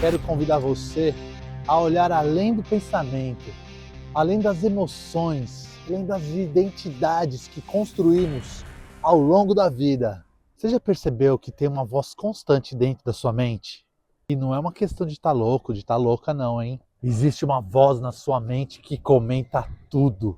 quero convidar você a olhar além do pensamento, além das emoções, além das identidades que construímos ao longo da vida. Você já percebeu que tem uma voz constante dentro da sua mente? E não é uma questão de estar louco, de estar louca não, hein? Existe uma voz na sua mente que comenta tudo.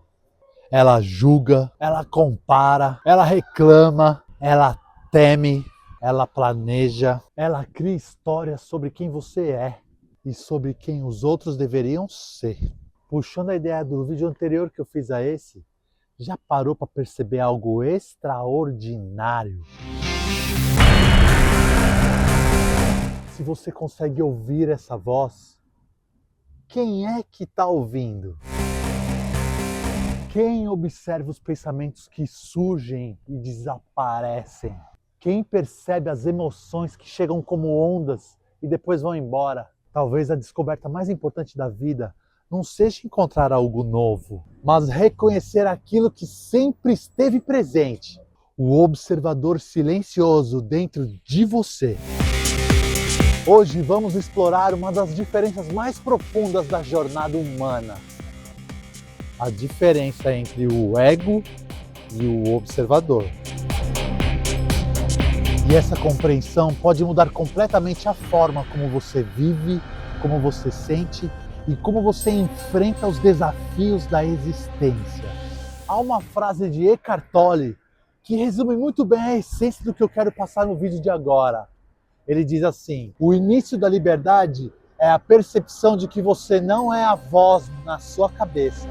Ela julga, ela compara, ela reclama, ela teme, ela planeja, ela cria histórias sobre quem você é e sobre quem os outros deveriam ser. Puxando a ideia do vídeo anterior que eu fiz a esse, já parou para perceber algo extraordinário? Se você consegue ouvir essa voz, quem é que está ouvindo? Quem observa os pensamentos que surgem e desaparecem? Quem percebe as emoções que chegam como ondas e depois vão embora? Talvez a descoberta mais importante da vida não seja encontrar algo novo, mas reconhecer aquilo que sempre esteve presente. O observador silencioso dentro de você. Hoje vamos explorar uma das diferenças mais profundas da jornada humana. A diferença entre o ego e o observador. E essa compreensão pode mudar completamente a forma como você vive, como você sente e como você enfrenta os desafios da existência. Há uma frase de Eckhart Tolle que resume muito bem a essência do que eu quero passar no vídeo de agora. Ele diz assim: o início da liberdade é a percepção de que você não é a voz na sua cabeça.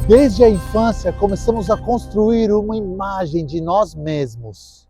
Desde a infância, começamos a construir uma imagem de nós mesmos.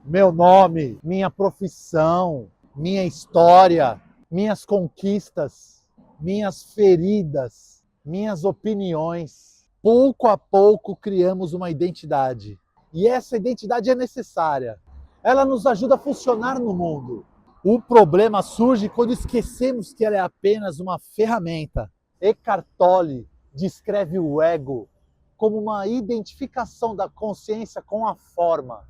Meu nome, minha profissão, minha história, minhas conquistas, minhas feridas, minhas opiniões. Pouco a pouco criamos uma identidade. E essa identidade é necessária. Ela nos ajuda a funcionar no mundo. O problema surge quando esquecemos que ela é apenas uma ferramenta. Eckhart Tolle descreve o ego como uma identificação da consciência com a forma.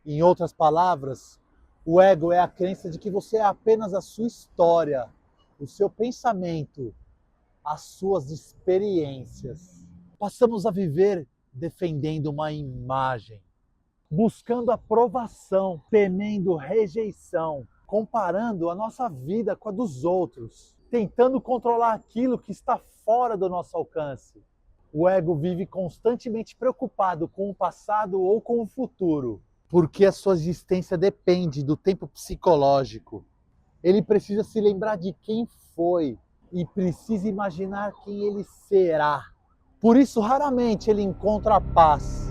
Em outras palavras, o ego é a crença de que você é apenas a sua história, o seu pensamento, as suas experiências. Passamos a viver defendendo uma imagem, buscando aprovação, temendo rejeição, comparando a nossa vida com a dos outros, tentando controlar aquilo que está fora do nosso alcance. O ego vive constantemente preocupado com o passado ou com o futuro, porque a sua existência depende do tempo psicológico. Ele precisa se lembrar de quem foi e precisa imaginar quem ele será. Por isso, raramente ele encontra a paz.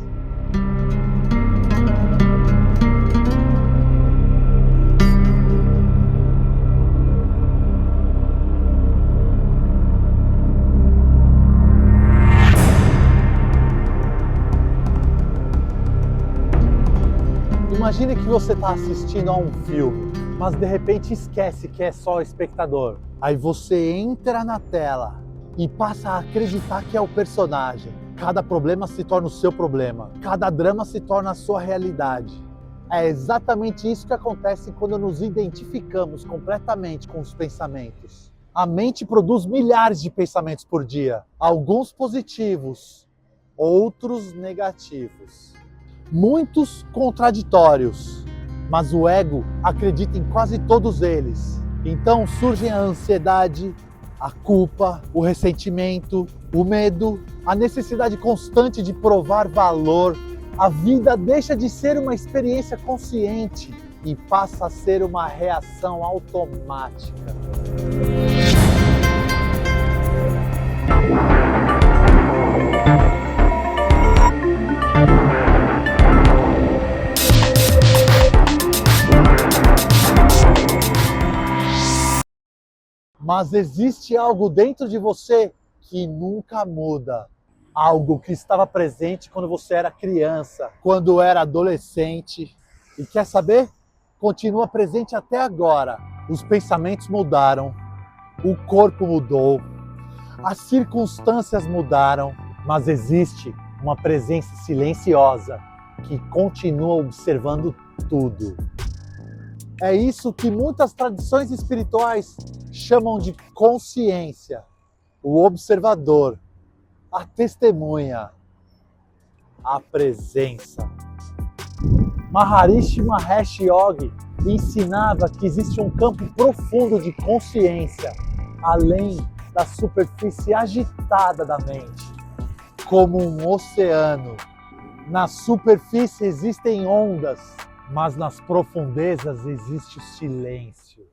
Imagine que você está assistindo a um filme, mas de repente esquece que é só espectador. Aí você entra na tela e passa a acreditar que é o personagem. Cada problema se torna o seu problema, cada drama se torna a sua realidade. É exatamente isso que acontece quando nos identificamos completamente com os pensamentos. A mente produz milhares de pensamentos por dia, alguns positivos, outros negativos. Muitos contraditórios, mas o ego acredita em quase todos eles. Então surgem a ansiedade, a culpa, o ressentimento, o medo, a necessidade constante de provar valor. A vida deixa de ser uma experiência consciente e passa a ser uma reação automática. Mas existe algo dentro de você que nunca muda. Algo que estava presente quando você era criança, quando era adolescente. E quer saber? Continua presente até agora. Os pensamentos mudaram, o corpo mudou, as circunstâncias mudaram, mas existe uma presença silenciosa que continua observando tudo. É isso que muitas tradições espirituais chamam de consciência, o observador, a testemunha, a presença. Maharishi Mahesh Yogi ensinava que existe um campo profundo de consciência, além da superfície agitada da mente, como um oceano. Na superfície existem ondas, mas nas profundezas existe o silêncio.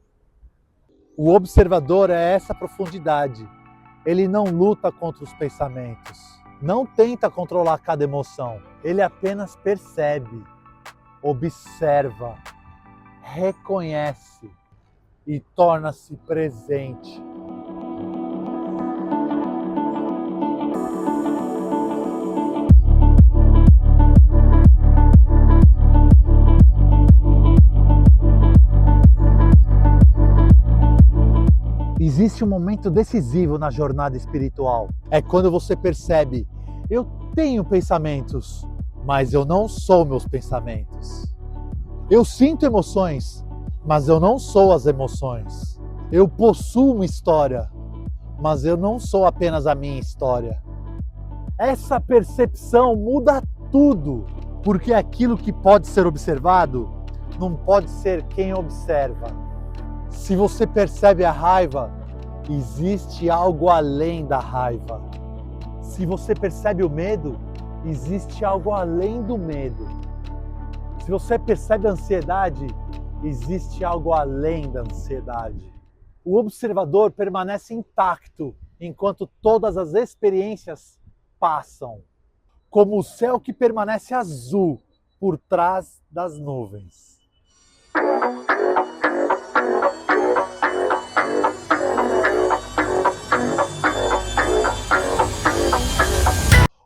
O observador é essa profundidade. Ele não luta contra os pensamentos, não tenta controlar cada emoção. Ele apenas percebe, observa, reconhece e torna-se presente. Existe um momento decisivo na jornada espiritual. É quando você percebe: eu tenho pensamentos, mas eu não sou meus pensamentos. Eu sinto emoções, mas eu não sou as emoções. Eu possuo uma história, mas eu não sou apenas a minha história. Essa percepção muda tudo, porque aquilo que pode ser observado não pode ser quem observa. Se você percebe a raiva, existe algo além da raiva. Se você percebe o medo, existe algo além do medo. Se você percebe a ansiedade, existe algo além da ansiedade. O observador permanece intacto enquanto todas as experiências passam, como o céu que permanece azul por trás das nuvens.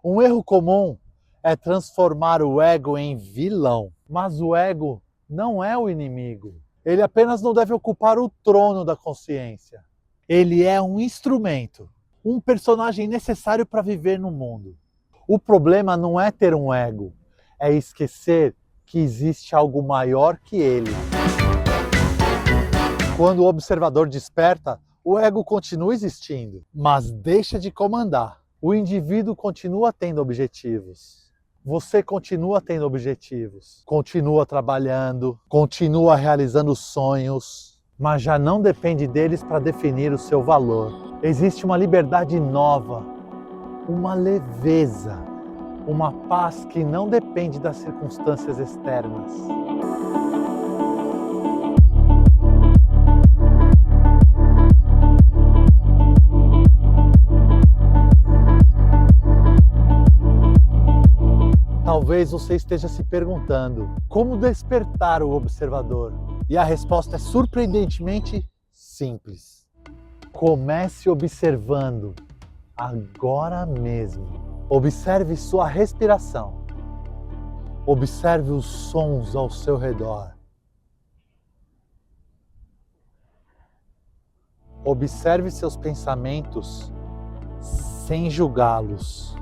Um erro comum é transformar o ego em vilão, mas o ego não é o inimigo. Ele apenas não deve ocupar o trono da consciência. Ele é um instrumento, um personagem necessário para viver no mundo. O problema não é ter um ego, é esquecer que existe algo maior que ele. Quando o observador desperta, o ego continua existindo, mas deixa de comandar. O indivíduo continua tendo objetivos. Você continua tendo objetivos. Continua trabalhando, continua realizando sonhos, mas já não depende deles para definir o seu valor. Existe uma liberdade nova, uma leveza, uma paz que não depende das circunstâncias externas. Talvez você esteja se perguntando: como despertar o observador? E a resposta é surpreendentemente simples. Comece observando agora mesmo. Observe sua respiração. Observe os sons ao seu redor. Observe seus pensamentos sem julgá-los.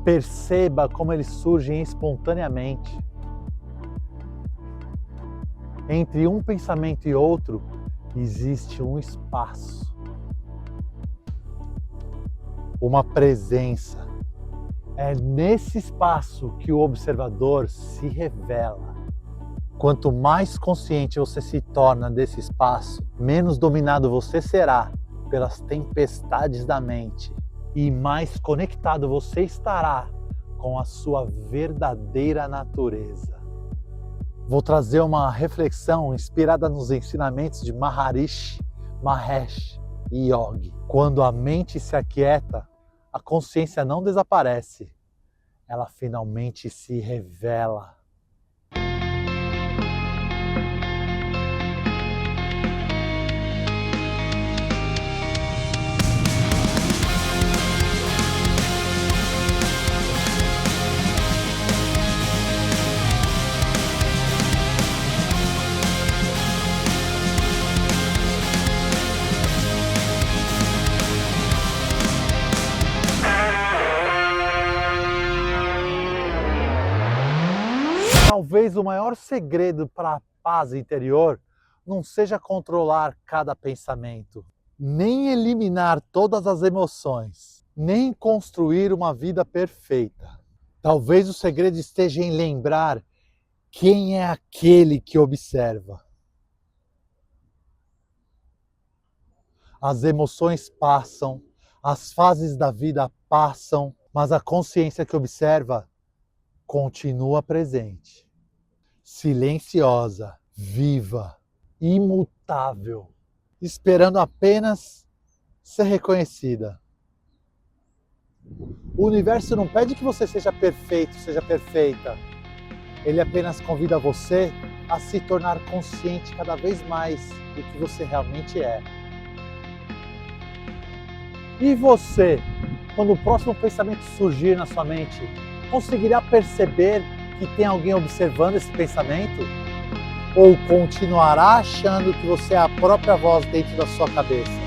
Perceba como eles surgem espontaneamente. Entre um pensamento e outro, existe um espaço. Uma presença. É nesse espaço que o observador se revela. Quanto mais consciente você se torna desse espaço, menos dominado você será pelas tempestades da mente e mais conectado você estará com a sua verdadeira natureza. Vou trazer uma reflexão inspirada nos ensinamentos de Maharishi Mahesh Yogi. Quando a mente se aquieta, a consciência não desaparece, ela finalmente se revela. Talvez o maior segredo para a paz interior não seja controlar cada pensamento, nem eliminar todas as emoções, nem construir uma vida perfeita. Talvez o segredo esteja em lembrar quem é aquele que observa. As emoções passam, as fases da vida passam, mas a consciência que observa continua presente, silenciosa, viva, imutável, esperando apenas ser reconhecida. O universo não pede que você seja perfeito, seja perfeita. Ele apenas convida você a se tornar consciente cada vez mais do que você realmente é. E você, quando o próximo pensamento surgir na sua mente, conseguirá perceber que tem alguém observando esse pensamento? Ou continuará achando que você é a própria voz dentro da sua cabeça?